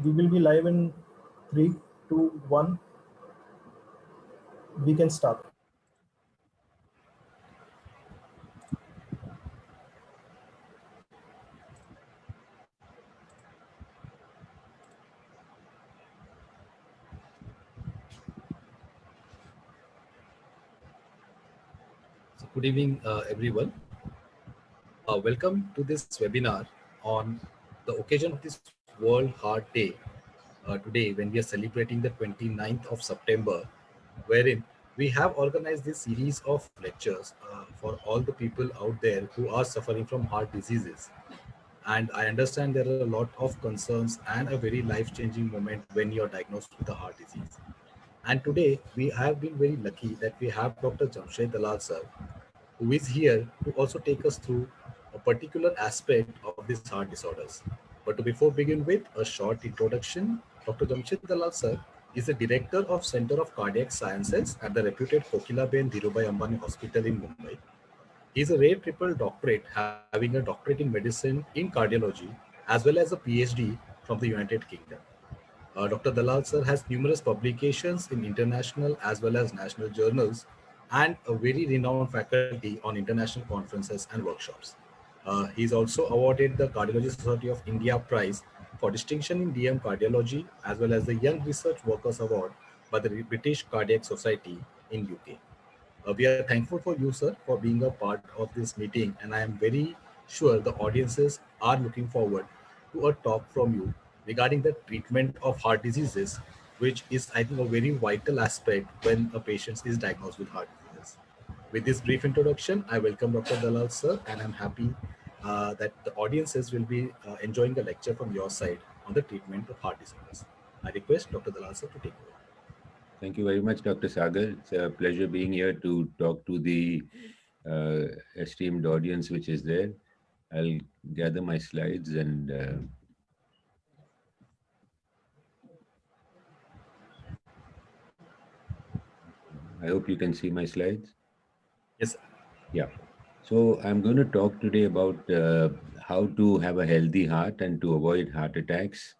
We will be live in 3, 2, 1. We can start. So good evening, everyone. Welcome to this webinar on the occasion of this World Heart Day today, when we are celebrating the 29th of September, wherein we have organized this series of lectures for all the people out there who are suffering from heart diseases. And I understand there are a lot of concerns and a very life-changing moment when you're diagnosed with a heart disease. And today we have been very lucky that we have Dr. Jamshed Dalal sir, who is here to also take us through a particular aspect of these heart disorders. But before begin with a short introduction, Dr. Jamshed Dalal sir is the director of Center of Cardiac Sciences at the reputed Kokilaben Dhirubhai Ambani Hospital in Mumbai. He is a rare triple doctorate, having a doctorate in medicine in cardiology as well as a PhD from the United Kingdom. Dr. Dalal sir has numerous publications in international as well as national journals and a very renowned faculty on international conferences and workshops. He is also awarded the Cardiology Society of India Prize for distinction in DM cardiology as well as the Young Research Workers Award by the British Cardiac Society in UK. We are thankful for you, sir, for being a part of this meeting, and I am very sure the audiences are looking forward to a talk from you regarding the treatment of heart diseases, which is, I think, a very vital aspect when a patient is diagnosed with heart diseases. With this brief introduction, I welcome Dr. Dalal, sir, and I'm happy that the audiences will be enjoying the lecture from your side on the treatment of heart disorders. I request Dr. Dalal, sir, to take over. Thank you very much, Dr. Sagar. It's a pleasure being here to talk to the esteemed audience which is there. I'll gather my slides and I hope you can see my slides. Yes, sir. Yeah. So I'm going to talk today about how to have a healthy heart and to avoid heart attacks.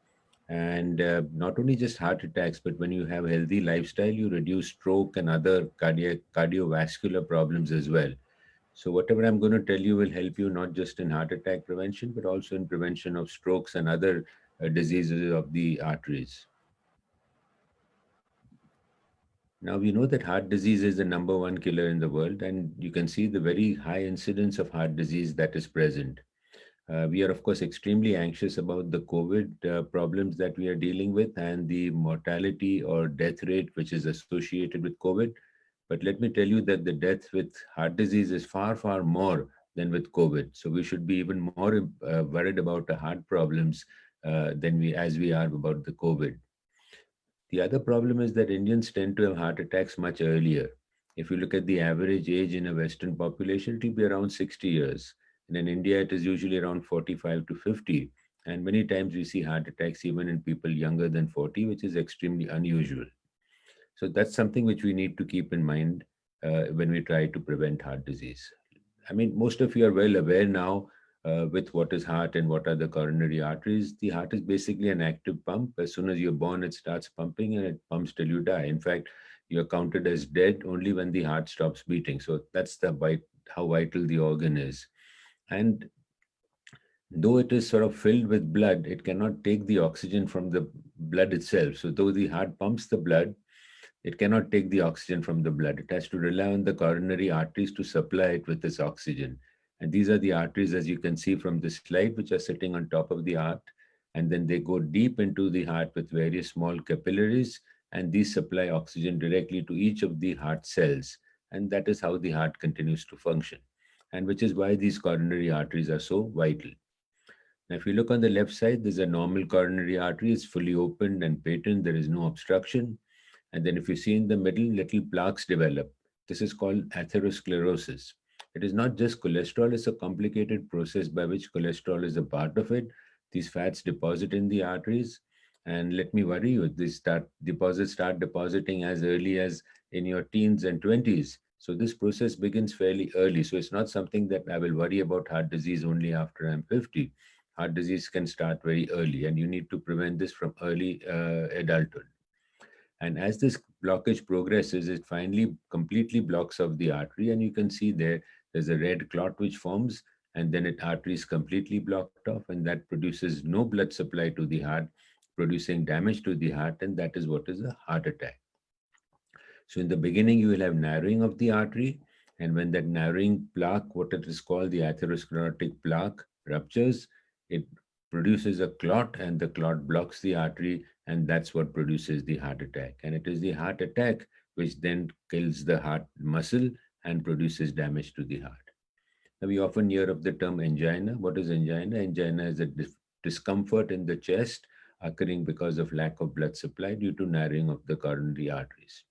And not only just heart attacks, but when you have a healthy lifestyle, you reduce stroke and other cardiovascular problems as well. So whatever I'm going to tell you will help you not just in heart attack prevention, but also in prevention of strokes and other diseases of the arteries. Now we know that heart disease is the number one killer in the world, and you can see the very high incidence of heart disease that is present. We are, of course, extremely anxious about the COVID problems that we are dealing with and the mortality or death rate which is associated with COVID. But let me tell you that the death with heart disease is far, far more than with COVID. So we should be even more worried about the heart problems than as we are about the COVID. The other problem is that Indians tend to have heart attacks much earlier. If you look at the average age in a Western population, it will be around 60 years. And in India, it is usually around 45 to 50. And many times we see heart attacks even in people younger than 40, which is extremely unusual. So that's something which we need to keep in mind when we try to prevent heart disease. I mean, most of you are well aware now with what is heart and what are the coronary arteries. The heart is basically an active pump. As soon as you're born, it starts pumping and it pumps till you die. In fact, you're counted as dead only when the heart stops beating. So that's how vital the organ is. And though it is sort of filled with blood, it cannot take the oxygen from the blood itself. So though the heart pumps the blood, it cannot take the oxygen from the blood. It has to rely on the coronary arteries to supply it with this oxygen. And these are the arteries, as you can see from this slide, which are sitting on top of the heart. And then they go deep into the heart with various small capillaries, and these supply oxygen directly to each of the heart cells. And that is how the heart continues to function, and which is why these coronary arteries are so vital. Now, if you look on the left side, there's a normal coronary artery. It's fully opened and patent. There is no obstruction. And then if you see in the middle, little plaques develop. This is called atherosclerosis. It is not just cholesterol, it's a complicated process by which cholesterol is a part of it. These fats deposit in the arteries. And let me worry you, deposits start depositing as early as in your teens and 20s. So this process begins fairly early. So it's not something that I will worry about heart disease only after I'm 50. Heart disease can start very early, and you need to prevent this from early adulthood. And as this blockage progresses, it finally completely blocks off the artery. And you can see there's a red clot which forms, and then it artery is completely blocked off, and that produces no blood supply to the heart, producing damage to the heart, and that is what is a heart attack. So in the beginning, you will have narrowing of the artery, and when that narrowing plaque, what it is called the atherosclerotic plaque, ruptures, it produces a clot, and the clot blocks the artery, and that's what produces the heart attack. And it is the heart attack which then kills the heart muscle and produces damage to the heart. Now, we often hear of the term angina. What is angina? Angina is a discomfort in the chest occurring because of lack of blood supply due to narrowing of the coronary arteries.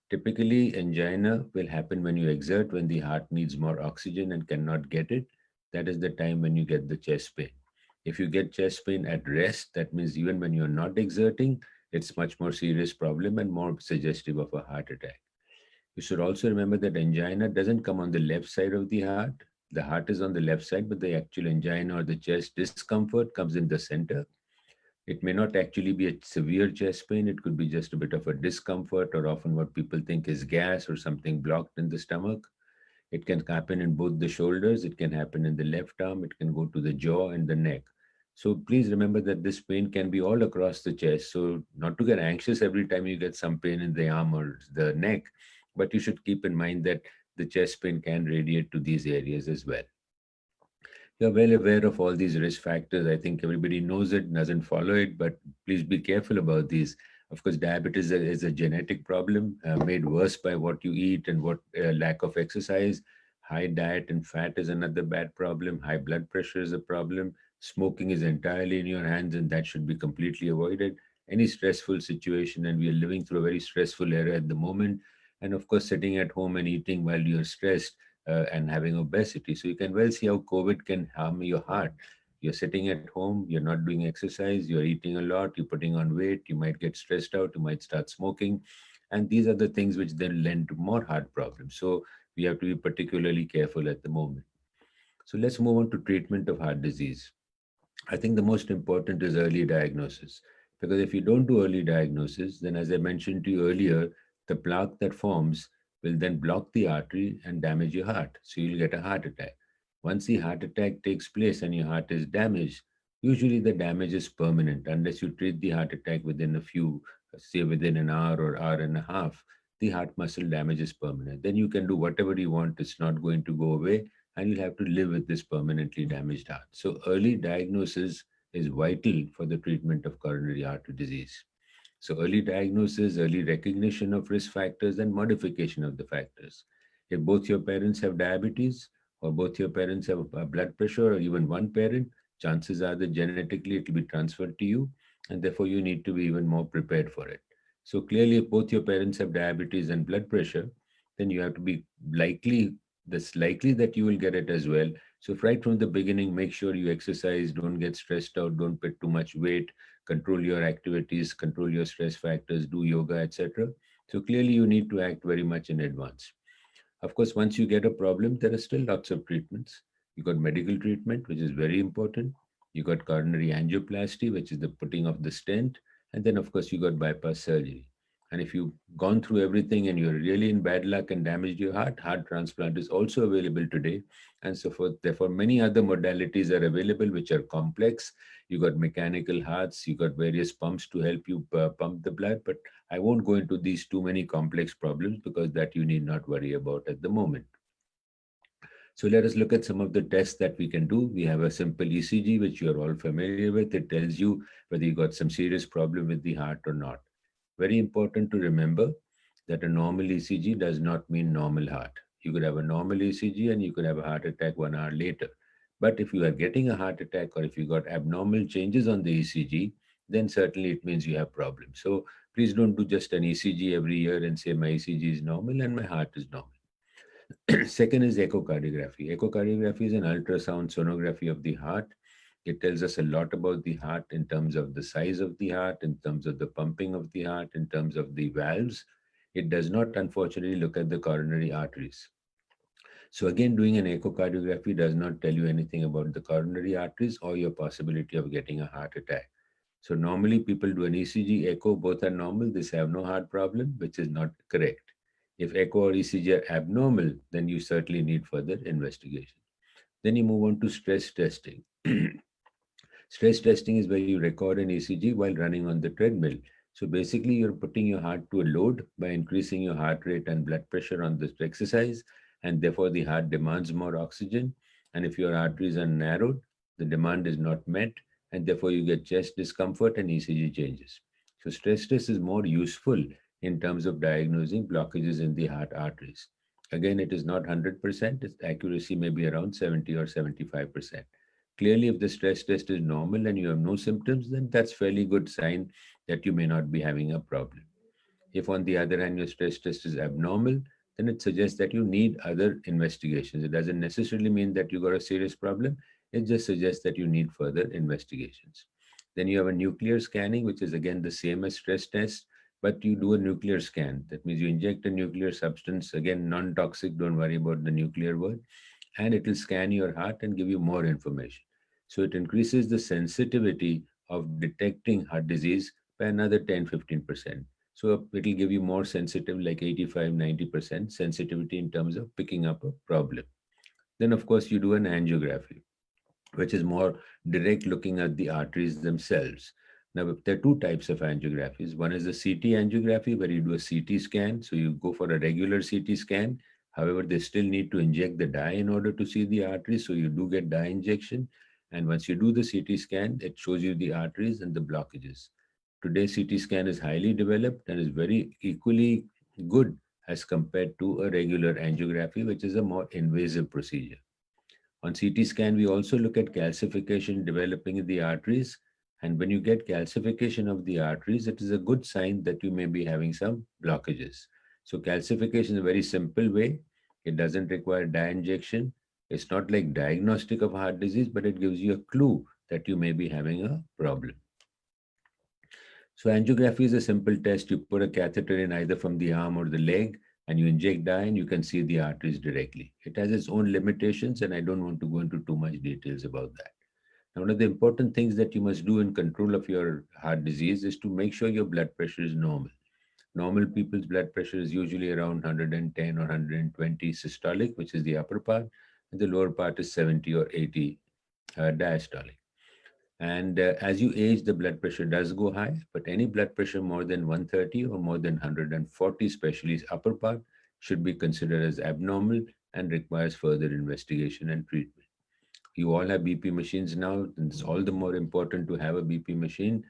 Typically, angina will happen when you exert, when the heart needs more oxygen and cannot get it. That is the time when you get the chest pain. If you get chest pain at rest, that means even when you're not exerting, it's much more serious problem and more suggestive of a heart attack. You should also remember that angina doesn't come on the left side of the heart. The heart is on the left side, but the actual angina or the chest discomfort comes in the center. It may not actually be a severe chest pain. It could be just a bit of a discomfort, or often what people think is gas or something blocked in the stomach. It can happen in both the shoulders. It can happen in the left arm. It can go to the jaw and the neck. So please remember that this pain can be all across the chest. So not to get anxious every time you get some pain in the arm or the neck, but you should keep in mind that the chest pain can radiate to these areas as well. You're well aware of all these risk factors. I think everybody knows it, doesn't follow it, but please be careful about these. Of course, diabetes is a genetic problem made worse by what you eat and what lack of exercise. High diet and fat is another bad problem. High blood pressure is a problem. Smoking is entirely in your hands, and that should be completely avoided. Any stressful situation, and we are living through a very stressful era at the moment. And of course, sitting at home and eating while you're stressed and having obesity. So you can well see how COVID can harm your heart. You're sitting at home, you're not doing exercise, you're eating a lot, you're putting on weight, you might get stressed out, you might start smoking. And these are the things which then lend to more heart problems. So we have to be particularly careful at the moment. So let's move on to treatment of heart disease. I think the most important is early diagnosis. Because if you don't do early diagnosis, then as I mentioned to you earlier, the plaque that forms will then block the artery and damage your heart. So you'll get a heart attack. Once the heart attack takes place and your heart is damaged, usually the damage is permanent unless you treat the heart attack within a few, say within an hour or hour and a half. The heart muscle damage is permanent. Then you can do whatever you want, it's not going to go away, and you'll have to live with this permanently damaged heart. So early diagnosis is vital for the treatment of coronary artery disease. So early diagnosis, early recognition of risk factors, and modification of the factors. If both your parents have diabetes, or both your parents have blood pressure, or even one parent, chances are that genetically it will be transferred to you, and therefore you need to be even more prepared for it. So clearly, if both your parents have diabetes and blood pressure, then you have to be likely, that's likely that you will get it as well. So right from the beginning, make sure you exercise, don't get stressed out, don't put too much weight, control your activities, control your stress factors, do yoga, etc. So clearly you need to act very much in advance. Of course, once you get a problem, there are still lots of treatments. You got medical treatment, which is very important. You got coronary angioplasty, which is the putting of the stent. And then, of course, you got bypass surgery. And if you've gone through everything and you're really in bad luck and damaged your heart transplant is also available today. And so forth. Therefore, many other modalities are available, which are complex. You got mechanical hearts, you got various pumps to help you pump the blood. But I won't go into these too many complex problems because that you need not worry about at the moment. So let us look at some of the tests that we can do. We have a simple ECG, which you are all familiar with. It tells you whether you got some serious problem with the heart or not. Very important to remember that a normal ECG does not mean normal heart. You could have a normal ECG and you could have a heart attack 1 hour later. But if you are getting a heart attack or if you got abnormal changes on the ECG, then certainly it means you have problems. So please don't do just an ECG every year and say my ECG is normal and my heart is normal. Second is echocardiography. Echocardiography is an ultrasound sonography of the heart. It tells us a lot about the heart in terms of the size of the heart, in terms of the pumping of the heart, in terms of the valves. It does not, unfortunately, look at the coronary arteries. So again, doing an echocardiography does not tell you anything about the coronary arteries or your possibility of getting a heart attack. So normally people do an ECG, echo, both are normal. They have no heart problem, which is not correct. If echo or ECG are abnormal, then you certainly need further investigation. Then you move on to stress testing. Stress testing is where you record an ECG while running on the treadmill. So basically, you're putting your heart to a load by increasing your heart rate and blood pressure on this exercise, and therefore the heart demands more oxygen. And if your arteries are narrowed, the demand is not met, and therefore you get chest discomfort and ECG changes. So stress test is more useful in terms of diagnosing blockages in the heart arteries. Again, it is not 100%, its accuracy may be around 70 or 75%. Clearly, if the stress test is normal and you have no symptoms, then that's fairly good sign that you may not be having a problem. If on the other hand your stress test is abnormal, then it suggests that you need other investigations. It doesn't necessarily mean that you got a serious problem. It just suggests that you need further investigations. Then you have a nuclear scanning, which is again the same as stress test, but you do a nuclear scan. That means you inject a nuclear substance, again non-toxic, don't worry about the nuclear word, and it will scan your heart and give you more information. So it increases the sensitivity of detecting heart disease by another 10-15%. So it will give you more sensitive, like 85-90% sensitivity in terms of picking up a problem. Then, of course, you do an angiography, which is more direct, looking at the arteries themselves. Now, there are two types of angiographies. One is the CT angiography, where you do a CT scan. So you go for a regular CT scan. However, they still need to inject the dye in order to see the arteries. So you do get dye injection. And once you do the CT scan, it shows you the arteries and the blockages. Today, CT scan is highly developed and is very equally good as compared to a regular angiography, which is a more invasive procedure. On CT scan, we also look at calcification developing in the arteries. And when you get calcification of the arteries, it is a good sign that you may be having some blockages. So calcification is a very simple way. It doesn't require dye injection. It's not like diagnostic of heart disease, but it gives you a clue that you may be having a problem. So angiography is a simple test. You put a catheter in either from the arm or the leg, and you inject dye and you can see the arteries directly. It has its own limitations, and I don't want to go into too much details about that. Now, one of the important things that you must do in control of your heart disease is to make sure your blood pressure is normal. Normal people's blood pressure is usually around 110 or 120 systolic, which is the upper part, and the lower part is 70 or 80 diastolic. And as you age, the blood pressure does go high, but any blood pressure more than 130 or more than 140, especially upper part, should be considered as abnormal and requires further investigation and treatment. You all have BP machines now, and it's all the more important to have a BP machine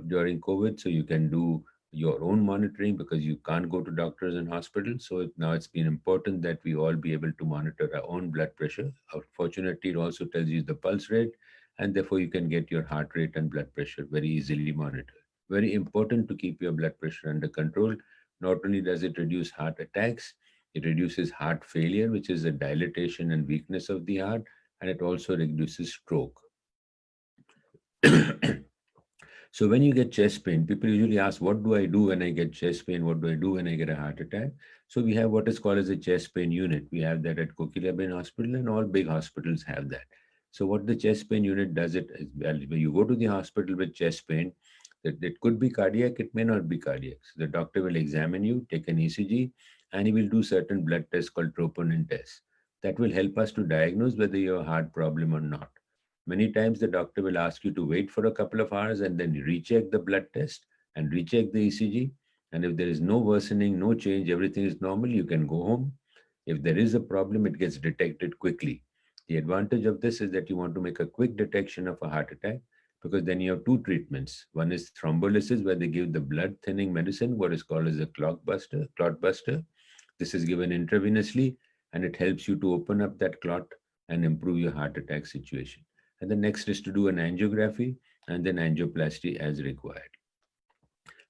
during COVID, so you can do your own monitoring because you can't go to doctors and hospitals. So now it's been important that we all be able to monitor our own blood pressure. Fortunately, it also tells you the pulse rate, and therefore you can get your heart rate and blood pressure very easily monitored. Very important to keep your blood pressure under control. Not only does it reduce heart attacks, it reduces heart failure, which is a dilatation and weakness of the heart, and it also reduces stroke. So when you get chest pain, people usually ask, what do I do when I get chest pain? What do I do when I get a heart attack? So we have what is called as a chest pain unit. We have that at Kokilabin Hospital, and all big hospitals have that. So what the chest pain unit does it is, well, when you go to the hospital with chest pain, that it could be cardiac, it may not be cardiac. So the doctor will examine you, take an ECG, and he will do certain blood tests called troponin tests. That will help us to diagnose whether you have a heart problem or not. Many times the doctor will ask you to wait for a couple of hours and then recheck the blood test and recheck the ECG. And if there is no worsening, no change, everything is normal, you can go home. If there is a problem, it gets detected quickly. The advantage of this is that you want to make a quick detection of a heart attack because then you have two treatments. One is thrombolysis, where they give the blood thinning medicine, what is called as a clot buster. This is given intravenously and it helps you to open up that clot and improve your heart attack situation. And the next is to do an angiography and then angioplasty as required.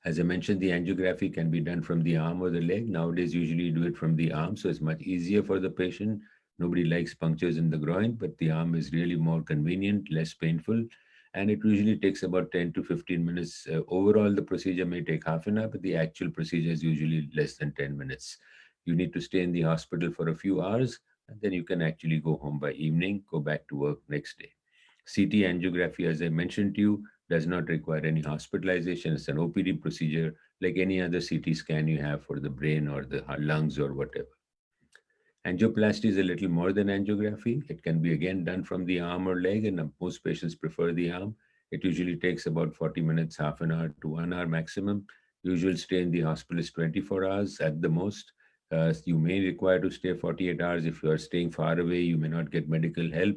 As I mentioned, the angiography can be done from the arm or the leg. Nowadays, usually you do it from the arm, so it's much easier for the patient. Nobody likes punctures in the groin, but the arm is really more convenient, less painful, and it usually takes about 10 to 15 minutes. Overall, the procedure may take half an hour, but the actual procedure is usually less than 10 minutes. You need to stay in the hospital for a few hours, and then you can actually go home by evening, go back to work next day. CT angiography, as I mentioned to you, does not require any hospitalization. It's an OPD procedure like any other CT scan you have for the brain or the lungs or whatever. Angioplasty is a little more than angiography. It can be again done from the arm or leg, and most patients prefer the arm. It usually takes about 40 minutes, half an hour to 1 hour maximum. Usual stay in the hospital is 24 hours at the most. You may require to stay 48 hours. If you are staying far away, you may not get medical help.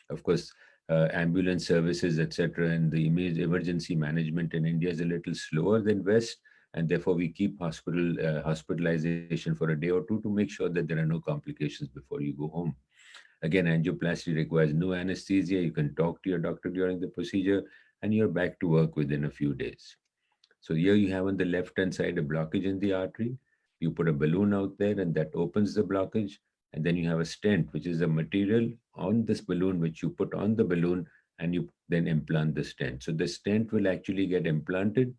Of course, ambulance services, etc., and the emergency management in India is a little slower than West, and therefore we keep hospitalization for a day or two to make sure that there are no complications before you go home. Again, angioplasty requires no anesthesia. You can talk to your doctor during the procedure, and you're back to work within a few days. So here you have on the left-hand side a blockage in the artery. You put a balloon out there and that opens the blockage. And then you have a stent, which is a material on this balloon, which you put on the balloon and you then implant the stent. So the stent will actually get implanted.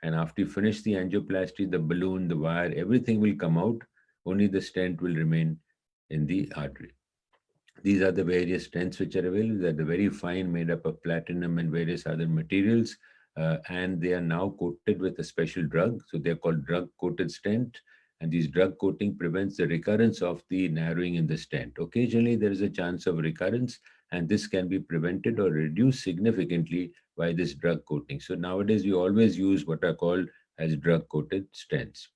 And after you finish the angioplasty, the balloon, the wire, everything will come out. Only the stent will remain in the artery. These are the various stents which are available. They're the very fine, made up of platinum and various other materials. And they are now coated with a special drug. So they're called drug-coated stent. And this drug coating prevents the recurrence of the narrowing in the stent. Occasionally, there is a chance of recurrence, and this can be prevented or reduced significantly by this drug coating. So nowadays, we always use what are called as drug-coated stents.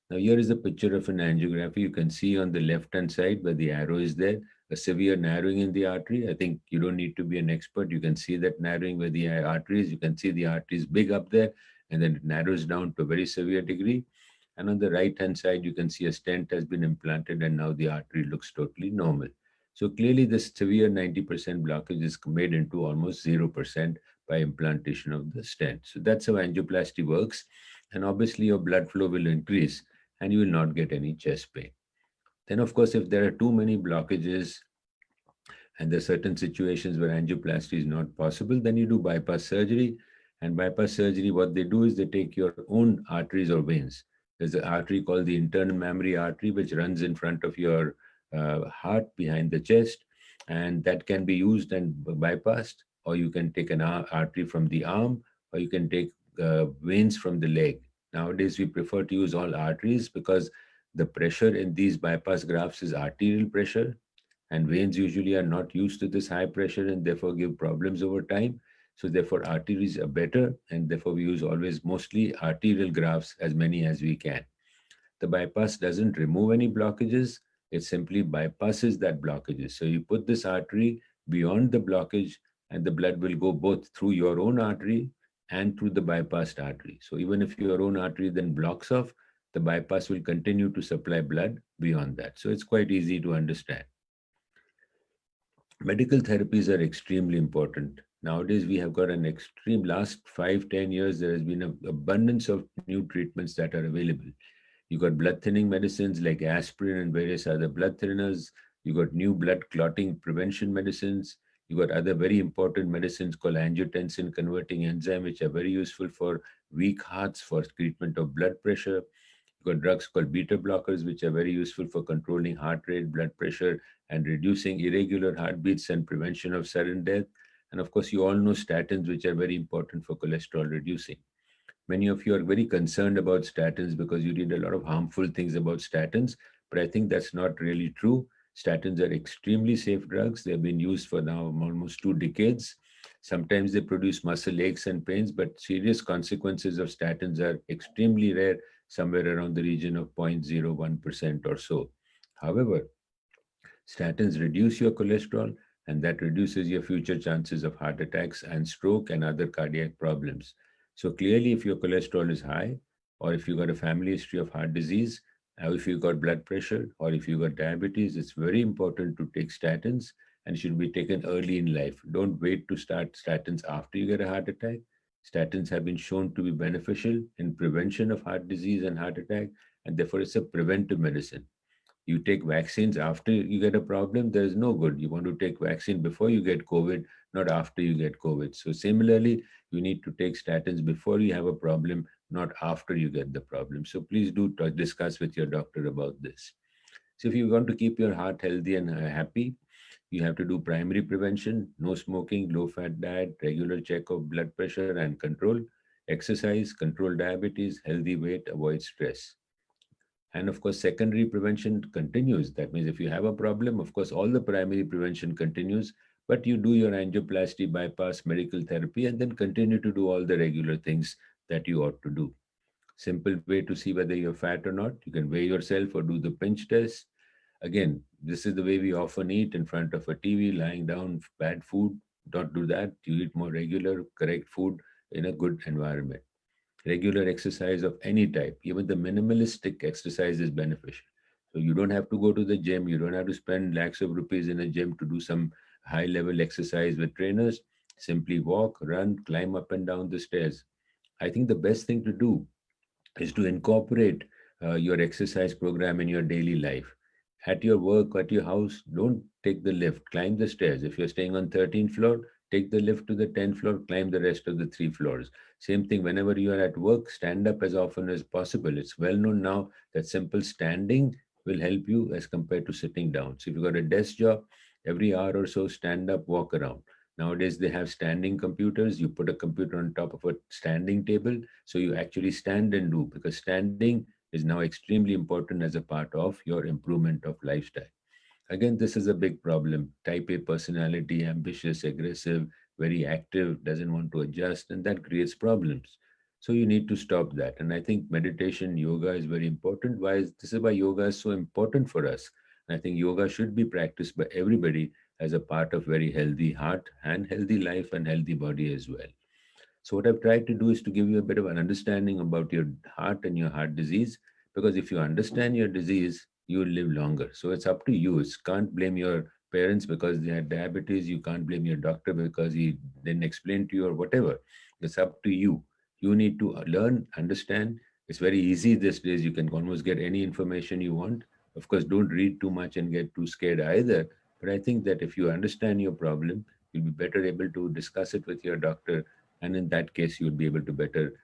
Now, here is a picture of an angiography. You can see on the left-hand side where the arrow is there, a severe narrowing in the artery. I think you don't need to be an expert. You can see that narrowing where the artery is. You can see the artery is big up there, and then it narrows down to a very severe degree. And on the right-hand side, you can see a stent has been implanted, and now the artery looks totally normal. So clearly, this severe 90% blockage is made into almost 0% by implantation of the stent. So that's how angioplasty works. And obviously, your blood flow will increase and you will not get any chest pain. Then, of course, if there are too many blockages and there are certain situations where angioplasty is not possible, then you do bypass surgery. And bypass surgery, what they do is they take your own arteries or veins. There's an artery called the internal mammary artery, which runs in front of your heart behind the chest. And that can be used and bypassed, or you can take an artery from the arm, or you can take veins from the leg. Nowadays, we prefer to use all arteries because the pressure in these bypass grafts is arterial pressure, and veins usually are not used to this high pressure and therefore give problems over time. So therefore, arteries are better, and therefore we use always mostly arterial grafts, as many as we can. The bypass doesn't remove any blockages, it simply bypasses that blockages. So you put this artery beyond the blockage, and the blood will go both through your own artery and through the bypassed artery. So even if your own artery then blocks off, the bypass will continue to supply blood beyond that. So it's quite easy to understand. Medical therapies are extremely important. Nowadays, we have got an extreme, last 5-10 years, there has been an abundance of new treatments that are available. You got blood thinning medicines like aspirin and various other blood thinners. You got new blood clotting prevention medicines. You got other very important medicines called angiotensin converting enzyme, which are very useful for weak hearts, for treatment of blood pressure. You got drugs called beta blockers, which are very useful for controlling heart rate, blood pressure, and reducing irregular heartbeats and prevention of sudden death. And of course, you all know statins, which are very important for cholesterol reducing. Many of you are very concerned about statins because you read a lot of harmful things about statins, but I think that's not really true. Statins are extremely safe drugs. They've been used for now almost 2 decades. Sometimes they produce muscle aches and pains, but serious consequences of statins are extremely rare, somewhere around the region of 0.01% or so. However, statins reduce your cholesterol, and that reduces your future chances of heart attacks and stroke and other cardiac problems. So clearly, if your cholesterol is high, or if you got a family history of heart disease, or if you got blood pressure, or if you got diabetes, it's very important to take statins and should be taken early in life. Don't wait to start statins after you get a heart attack. Statins have been shown to be beneficial in prevention of heart disease and heart attack, and therefore it's a preventive medicine. You take vaccines after you get a problem, there is no good. You want to take vaccine before you get COVID, not after you get COVID. So similarly, you need to take statins before you have a problem, not after you get the problem. So please do discuss with your doctor about this. So if you want to keep your heart healthy and happy, you have to do primary prevention, no smoking, low fat diet, regular check of blood pressure and control, exercise, control diabetes, healthy weight, avoid stress. And of course, secondary prevention continues. That means if you have a problem, of course, all the primary prevention continues, but you do your angioplasty, bypass, medical therapy, and then continue to do all the regular things that you ought to do. Simple way to see whether you're fat or not. You can weigh yourself or do the pinch test. Again, this is the way we often eat in front of a TV, lying down, bad food. Don't do that. You eat more regular, correct food in a good environment. Regular exercise of any type, even the minimalistic exercise is beneficial. So you don't have to go to the gym. You don't have to spend lakhs of rupees in a gym to do some high level exercise with trainers. Simply walk, run, climb up and down the stairs. I think the best thing to do is to incorporate your exercise program in your daily life. At your work, at your house, don't take the lift, climb the stairs. If you're staying on 13th floor, take the lift to the 10th floor, climb the rest of the three floors. Same thing, whenever you are at work, stand up as often as possible. It's well known now that simple standing will help you as compared to sitting down. So if you've got a desk job, every hour or so, stand up, walk around. Nowadays, they have standing computers. You put a computer on top of a standing table, so you actually stand and do, because standing is now extremely important as a part of your improvement of lifestyle. Again, this is a big problem. Type A personality, ambitious, aggressive, very active, doesn't want to adjust, and that creates problems. So you need to stop that. And I think meditation, yoga is very important. This is why yoga is so important for us. And I think yoga should be practiced by everybody as a part of very healthy heart and healthy life and healthy body as well. So what I've tried to do is to give you a bit of an understanding about your heart and your heart disease, because if you understand your disease, you will live longer. So it's up to you. You can't blame your parents because they had diabetes. You can't blame your doctor because he didn't explain to you or whatever. It's up to you. You need to learn, understand. It's very easy these days. You can almost get any information you want. Of course, don't read too much and get too scared either. But I think that if you understand your problem, you'll be better able to discuss it with your doctor, and in that case you'll be able to better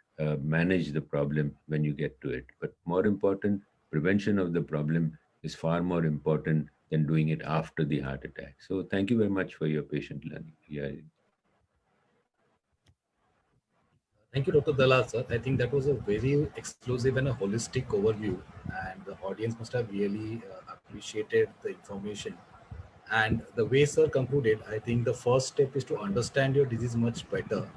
manage the problem when you get to it. But more important, prevention of the problem is far more important than doing it after the heart attack. So thank you very much for your patient learning. Yeah. Thank you, Dr. Dalal, sir. I think that was a very exclusive and a holistic overview, and the audience must have really appreciated the information. And the way sir concluded, I think the first step is to understand your disease much better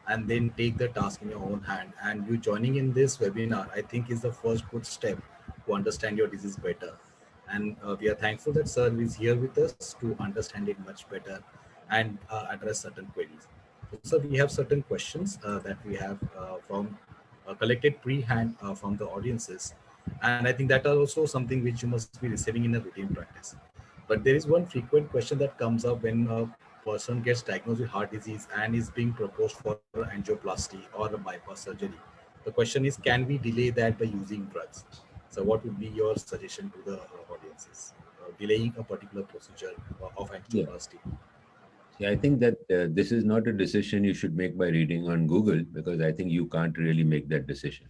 and then take the task in your own hand. And you joining in this webinar, I think is the first good step to understand your disease better. And we are thankful that sir is here with us to understand it much better and address certain queries. So we have certain questions that we have from collected pre-hand from the audiences. And I think that are also something which you must be receiving in a routine practice. But there is one frequent question that comes up when a person gets diagnosed with heart disease and is being proposed for angioplasty or a bypass surgery. The question is, can we delay that by using drugs? So what would be your suggestion to the audiences? Delaying a particular procedure of Yeah. angioplasty. See, I think that this is not a decision you should make by reading on Google, because I think you can't really make that decision.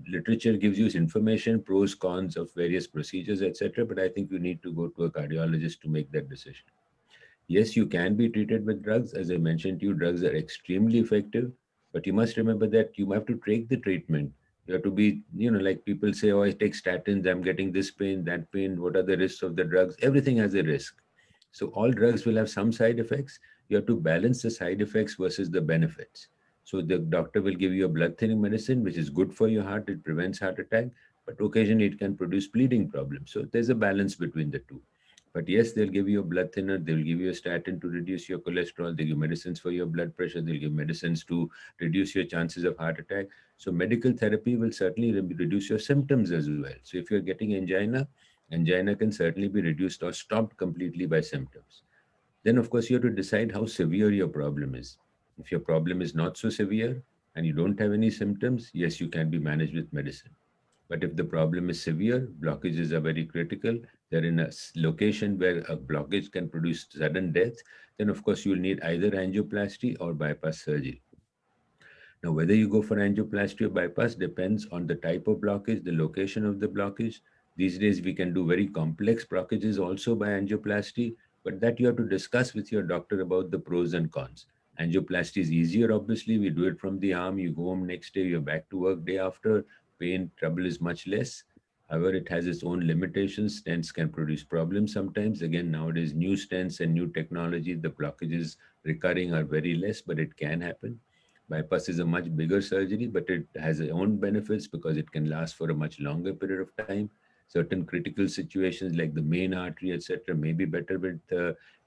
Literature gives you information, pros, cons of various procedures, etc. But I think you need to go to a cardiologist to make that decision. Yes, you can be treated with drugs. As I mentioned to you, drugs are extremely effective, but you must remember that you have to take the treatment. You have to be, like people say, oh, I take statins, I'm getting this pain, that pain. What are the risks of the drugs? Everything has a risk. So all drugs will have some side effects. You have to balance the side effects versus the benefits. So the doctor will give you a blood thinning medicine, which is good for your heart. It prevents heart attack, but occasionally it can produce bleeding problems. So there's a balance between the two. But yes, they'll give you a blood thinner, they'll give you a statin to reduce your cholesterol, they'll give medicines for your blood pressure, they'll give medicines to reduce your chances of heart attack. So medical therapy will certainly reduce your symptoms as well. So if you're getting angina, angina can certainly be reduced or stopped completely by symptoms. Then of course you have to decide how severe your problem is. If your problem is not so severe and you don't have any symptoms, yes, you can be managed with medicine. But if the problem is severe, blockages are very critical. They're in a location where a blockage can produce sudden death, then of course you'll need either angioplasty or bypass surgery. Now, whether you go for angioplasty or bypass depends on the type of blockage, the location of the blockage, These days, we can do very complex blockages also by angioplasty, but that you have to discuss with your doctor about the pros and cons. Angioplasty is easier, obviously. We do it from the arm. You go home next day, you're back to work day after. Pain, trouble is much less. However, it has its own limitations. Stents can produce problems sometimes. Again, nowadays, new stents and new technology, the blockages recurring are very less, but it can happen. Bypass is a much bigger surgery, but it has its own benefits because it can last for a much longer period of time. Certain critical situations like the main artery, etc., may be better with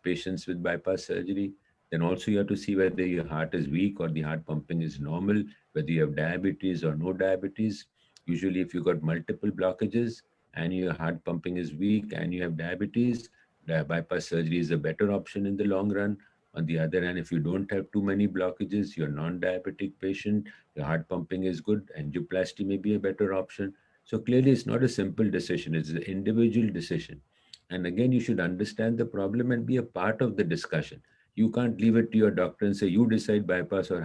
patients with bypass surgery. Then also you have to see whether your heart is weak or the heart pumping is normal, whether you have diabetes or no diabetes. Usually, if you got multiple blockages and your heart pumping is weak and you have diabetes, the bypass surgery is a better option in the long run. On the other hand, if you don't have too many blockages, you're non-diabetic patient, your heart pumping is good, angioplasty may be a better option. So clearly, it's not a simple decision, it's an individual decision. And again, you should understand the problem and be a part of the discussion. You can't leave it to your doctor and say, you decide bypass or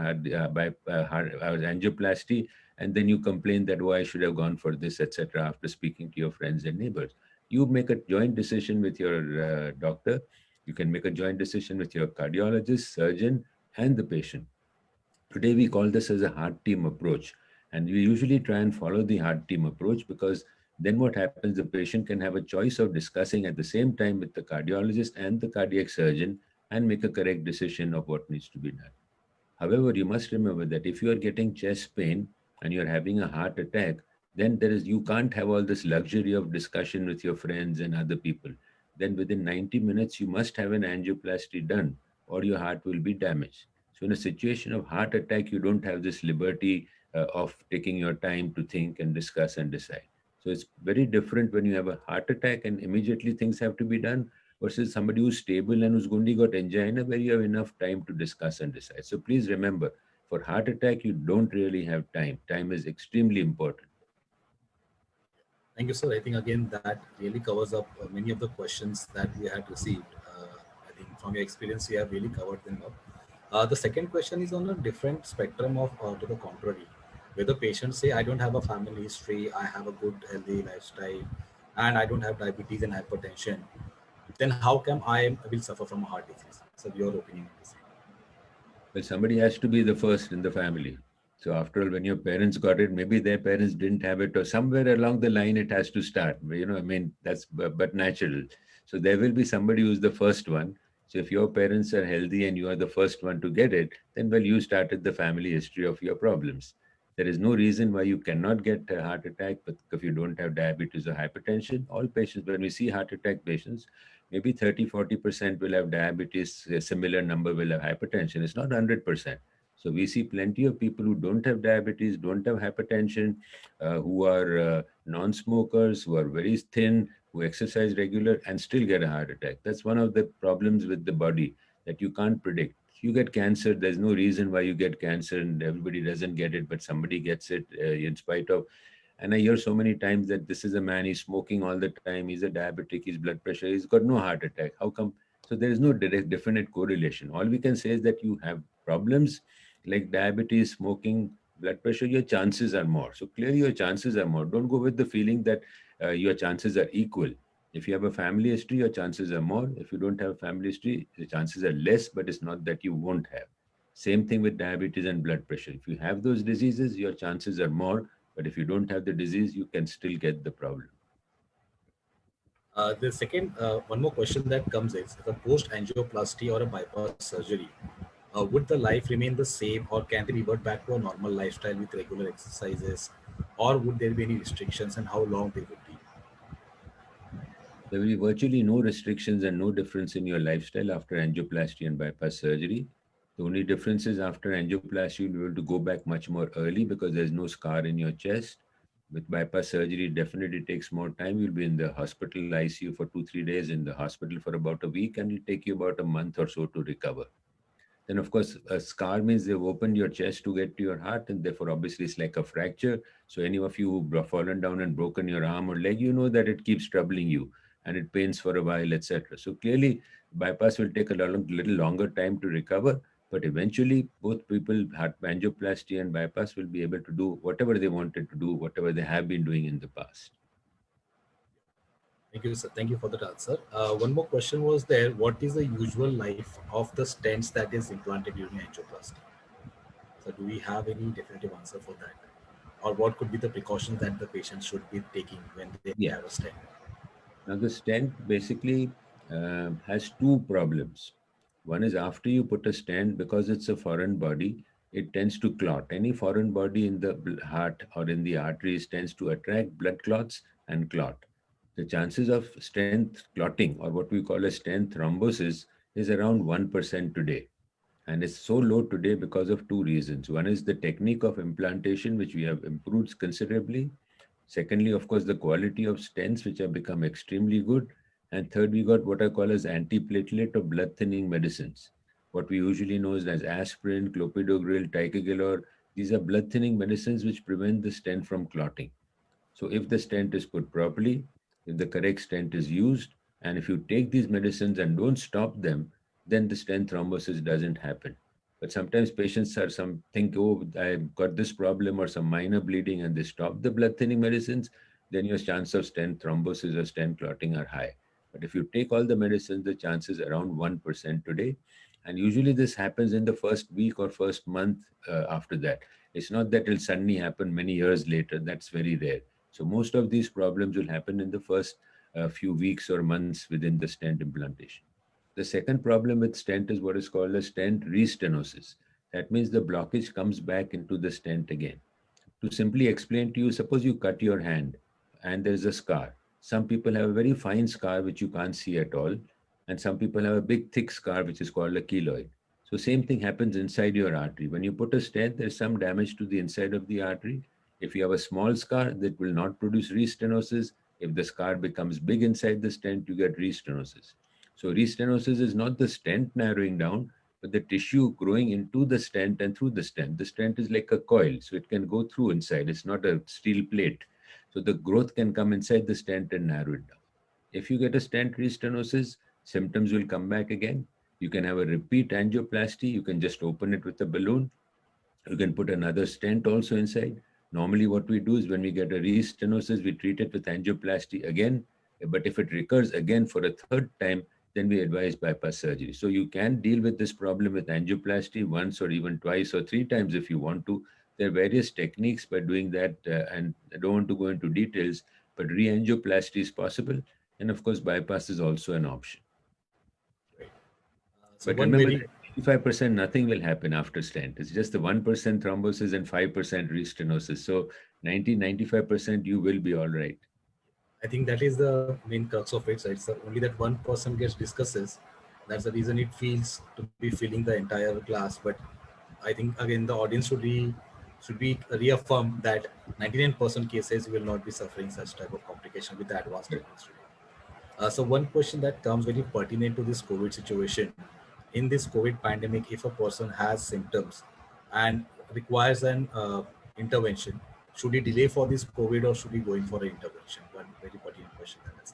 angioplasty, and then you complain that, oh, I should have gone for this, etc., after speaking to your friends and neighbors. You make a joint decision with your doctor. You can make a joint decision with your cardiologist, surgeon, and the patient. Today, we call this as a heart team approach. And we usually try and follow the heart team approach because then what happens, the patient can have a choice of discussing at the same time with the cardiologist and the cardiac surgeon and make a correct decision of what needs to be done. However, you must remember that if you are getting chest pain and you're having a heart attack, then you can't have all this luxury of discussion with your friends and other people. Then within 90 minutes, you must have an angioplasty done or your heart will be damaged. So in a situation of heart attack, you don't have this liberty of taking your time to think and discuss and decide. So it's very different when you have a heart attack and immediately things have to be done versus somebody who's stable and who's only got angina where you have enough time to discuss and decide. So please remember, for heart attack, you don't really have time. Time is extremely important. Thank you, sir. I think again that really covers up many of the questions that we had received. I think from your experience, you have really covered them up. The second question is on a different spectrum of to the contrary, where the patients say, I don't have a family history, I have a good healthy lifestyle, and I don't have diabetes and hypertension. Then how come I will suffer from a heart disease? So your opinion on this? Well, somebody has to be the first in the family. So after all, when your parents got it, maybe their parents didn't have it, or somewhere along the line it has to start. I mean, that's but natural. So there will be somebody who's the first one. So if your parents are healthy and you are the first one to get it, then well, you started the family history of your problems. There is no reason why you cannot get a heart attack, but if you don't have diabetes or hypertension, all patients, when we see heart attack patients, maybe 30-40% will have diabetes, a similar number will have hypertension. It's not 100%. So we see plenty of people who don't have diabetes, don't have hypertension, who are non-smokers, who are very thin, who exercise regular and still get a heart attack. That's one of the problems with the body that you can't predict. You get cancer, there's no reason why you get cancer and everybody doesn't get it, but somebody gets it in spite of. And I hear so many times that this is a man, he's smoking all the time, he's a diabetic, his blood pressure, he's got no heart attack. How come? So there is no direct, definite correlation. All we can say is that you have problems like diabetes, smoking, blood pressure, your chances are more. So clearly your chances are more. Don't go with the feeling that your chances are equal. If you have a family history, your chances are more. If you don't have a family history, the chances are less, but it's not that you won't have. Same thing with diabetes and blood pressure. If you have those diseases, your chances are more, but if you don't have the disease, you can still get the problem. The second, one more question that comes is, if a post angioplasty or a bypass surgery, would the life remain the same, or can they revert back to a normal lifestyle with regular exercises, or would there be any restrictions, and how long they would be? There will be virtually no restrictions and no difference in your lifestyle after angioplasty and bypass surgery. The only difference is after angioplasty, you'll be able to go back much more early because there's no scar in your chest. With bypass surgery, it definitely takes more time. You'll be in the hospital ICU for 2-3 days, in the hospital for about a week, and it'll take you about a month or so to recover. Then, of course, a scar means they've opened your chest to get to your heart, and therefore, obviously, it's like a fracture. So, any of you who've fallen down and broken your arm or leg, you know that it keeps troubling you and it pains for a while, etc. So, clearly, bypass will take a little longer time to recover, but eventually, both people, heart angioplasty and bypass, will be able to do whatever they wanted to do, whatever they have been doing in the past. Thank you, sir. Thank you for that answer. One more question was there. What is the usual life of the stents that is implanted during angioplasty? So, do we have any definitive answer for that? Or what could be the precautions that the patient should be taking when they have a Yeah. stent? Now, the stent basically has two problems. One is after you put a stent, because it's a foreign body, it tends to clot. Any foreign body in the heart or in the arteries tends to attract blood clots and clot. The chances of stent clotting, or what we call a stent thrombosis, is around 1% today. And it's so low today because of two reasons. One is the technique of implantation, which we have improved considerably. Secondly, of course, the quality of stents, which have become extremely good. And third, we got what I call as antiplatelet or blood thinning medicines. What we usually know is as aspirin, clopidogrel, ticagrelor. These are blood thinning medicines which prevent the stent from clotting. So if the stent is put properly, if the correct stent is used, and if you take these medicines and don't stop them, then the stent thrombosis doesn't happen. But sometimes patients are think, oh, I've got this problem or some minor bleeding, and they stop the blood thinning medicines, then your chance of stent thrombosis or stent clotting are high. But if you take all the medicines, the chances around 1% today. And usually this happens in the first week or first month after that. It's not that it'll suddenly happen many years later. That's very rare. So most of these problems will happen in the first few weeks or months within the stent implantation. The second problem with stent is what is called a stent restenosis. That means the blockage comes back into the stent again. To simply explain to you, suppose you cut your hand and there's a scar. Some people have a very fine scar which you can't see at all, and some people have a big thick scar which is called a keloid. So same thing happens inside your artery. When you put a stent, there's some damage to the inside of the artery. If you have a small scar, that will not produce restenosis. If the scar becomes big inside the stent, you get restenosis. So restenosis is not the stent narrowing down, but the tissue growing into the stent and through the stent. The stent is like a coil, so it can go through inside. It's not a steel plate. So the growth can come inside the stent and narrow it down. If you get a stent restenosis, symptoms will come back again. You can have a repeat angioplasty. You can just open it with a balloon. You can put another stent also inside. Normally, what we do is when we get a restenosis, we treat it with angioplasty again. But if it recurs again for a third time, then we advise bypass surgery. So you can deal with this problem with angioplasty once or even twice or three times if you want to. There are various techniques by doing that, and I don't want to go into details, but re-angioplasty is possible. And of course, bypass is also an option. Right. So But one remember very that 85% nothing will happen after stent. It's just the 1% thrombosis and 5% restenosis. So 90-95% you will be all right. I think that is the main crux of it. So it's only that 1% gets discusses. That's the reason it feels to be filling the entire class. But I think again the audience should be reaffirmed that 99% cases will not be suffering such type of complication with the advanced treatments today. So one question that comes very pertinent to this COVID situation, in this COVID pandemic, if a person has symptoms and requires an intervention, should he delay for this COVID or should he go in for an intervention? One very pertinent question that is.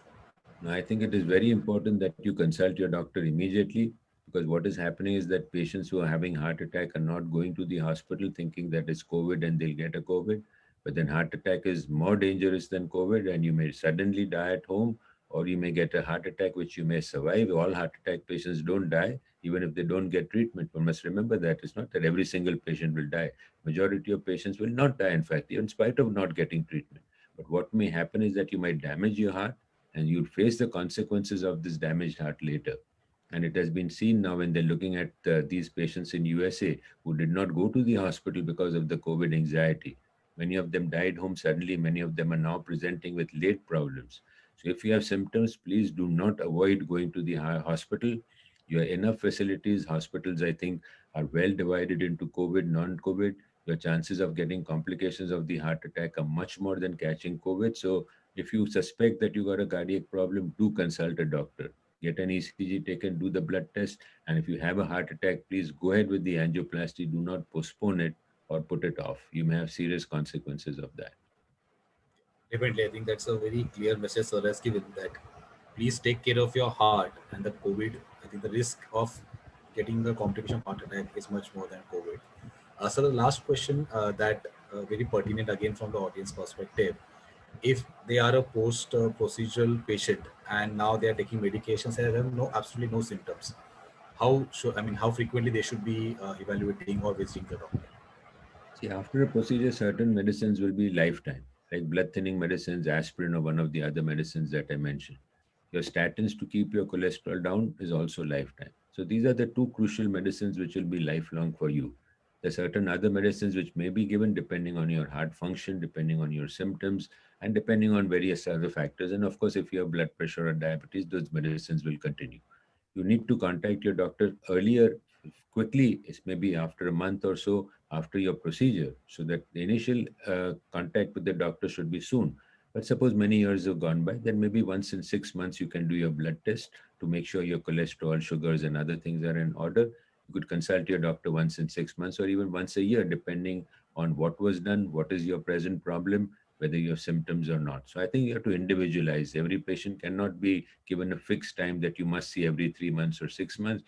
Now, I think it is very important that you consult your doctor immediately, because what is happening is that patients who are having heart attack are not going to the hospital thinking that it's COVID and they'll get a COVID. But then heart attack is more dangerous than COVID, and you may suddenly die at home, or you may get a heart attack which you may survive. All heart attack patients don't die, even if they don't get treatment. One must remember that it's not that every single patient will die. Majority of patients will not die, in fact, in spite of not getting treatment. But what may happen is that you might damage your heart, and you'd face the consequences of this damaged heart later. And it has been seen now when they're looking at these patients in USA who did not go to the hospital because of the COVID anxiety. Many of them died home suddenly. Many of them are now presenting with late problems. So if you have symptoms, please do not avoid going to the hospital. You have enough facilities. Hospitals, I think, are well divided into COVID, non-COVID. Your chances of getting complications of the heart attack are much more than catching COVID. So if you suspect that you got a cardiac problem, do consult a doctor. Get an ECG taken, do the blood test, and if you have a heart attack, please go ahead with the angioplasty. Do not postpone it or put it off. You may have serious consequences of that. Definitely, I think that's a very clear message Sir has given that please take care of your heart and the COVID. I think the risk of getting the complication heart attack is much more than COVID. So the last question that very pertinent again from the audience perspective. if they are a post procedural patient and now they are taking medications and have absolutely no symptoms, how frequently they should be evaluating or visiting the doctor? See, after a procedure, certain medicines will be lifetime, like blood thinning medicines, aspirin, or one of the other medicines that I mentioned. Your statins to keep your cholesterol down is also lifetime. So these are the two crucial medicines which will be lifelong for you. There are certain other medicines which may be given depending on your heart function, depending on your symptoms, and depending on various other factors. And of course, if you have blood pressure or diabetes, those medicines will continue. You need to contact your doctor earlier, quickly. It's maybe after a month or so after your procedure, so that the initial contact with the doctor should be soon. But suppose many years have gone by, then maybe once in 6 months you can do your blood test to make sure your cholesterol, sugars, and other things are in order. You could consult your doctor once in 6 months or even once a year, depending on what was done, what is your present problem, whether you have symptoms or not. So I think you have to individualize. Every patient cannot be given a fixed time that you must see every 3 months or 6 months.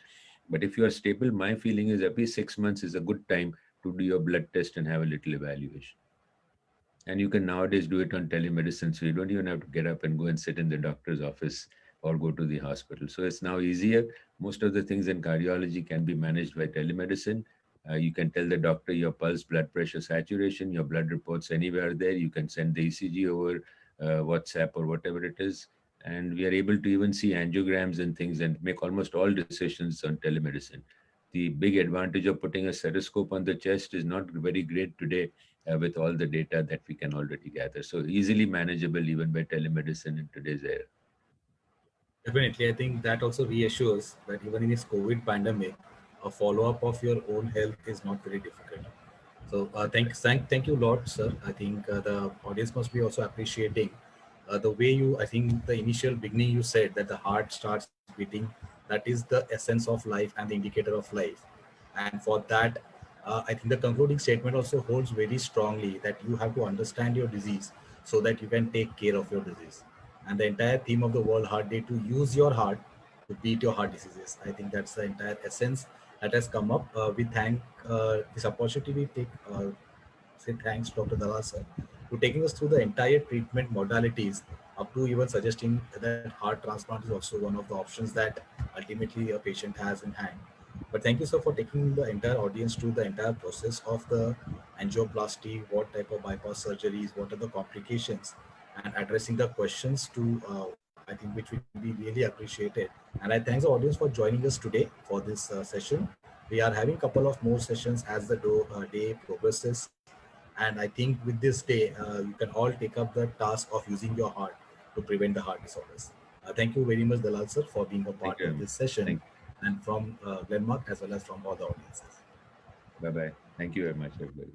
But if you are stable, my feeling is every 6 months is a good time to do your blood test and have a little evaluation. And you can nowadays do it on telemedicine, so you don't even have to get up and go and sit in the doctor's office or go to the hospital. So it's now easier. Most of the things in cardiology can be managed by telemedicine. You can tell the doctor your pulse, blood pressure, saturation, your blood reports anywhere there. You can send the ECG over WhatsApp or whatever it is. And we are able to even see angiograms and things and make almost all decisions on telemedicine. The big advantage of putting a stethoscope on the chest is not very great today with all the data that we can already gather. So easily manageable even by telemedicine in today's era. Definitely, I think that also reassures that even in this COVID pandemic, a follow-up of your own health is not very difficult. So thank you, Lord, sir. I think the audience must be also appreciating the way you. I think the initial beginning you said that the heart starts beating. That is the essence of life and the indicator of life. And for that, I think the concluding statement also holds very strongly that you have to understand your disease so that you can take care of your disease. And the entire theme of the World Heart Day to use your heart to beat your heart diseases. I think that's the entire essence that has come up. We thank this opportunity. We take say thanks, Dr. Dalal sir, to taking us through the entire treatment modalities, up to even suggesting that heart transplant is also one of the options that ultimately a patient has in hand. But thank you, sir, for taking the entire audience through the entire process of the angioplasty, what type of bypass surgeries, what are the complications, and addressing the questions to, I think, which will be really appreciated. And I thank the audience for joining us today for this session. We are having a couple of more sessions as the day progresses. And I think with this day, you can all take up the task of using your heart to prevent the heart disorders. Thank you very much, Dalal sir, for being a Thank part you very of much. this session Thank and from Glenmark as well as from all the audiences. Bye bye. Thank you very much, everybody.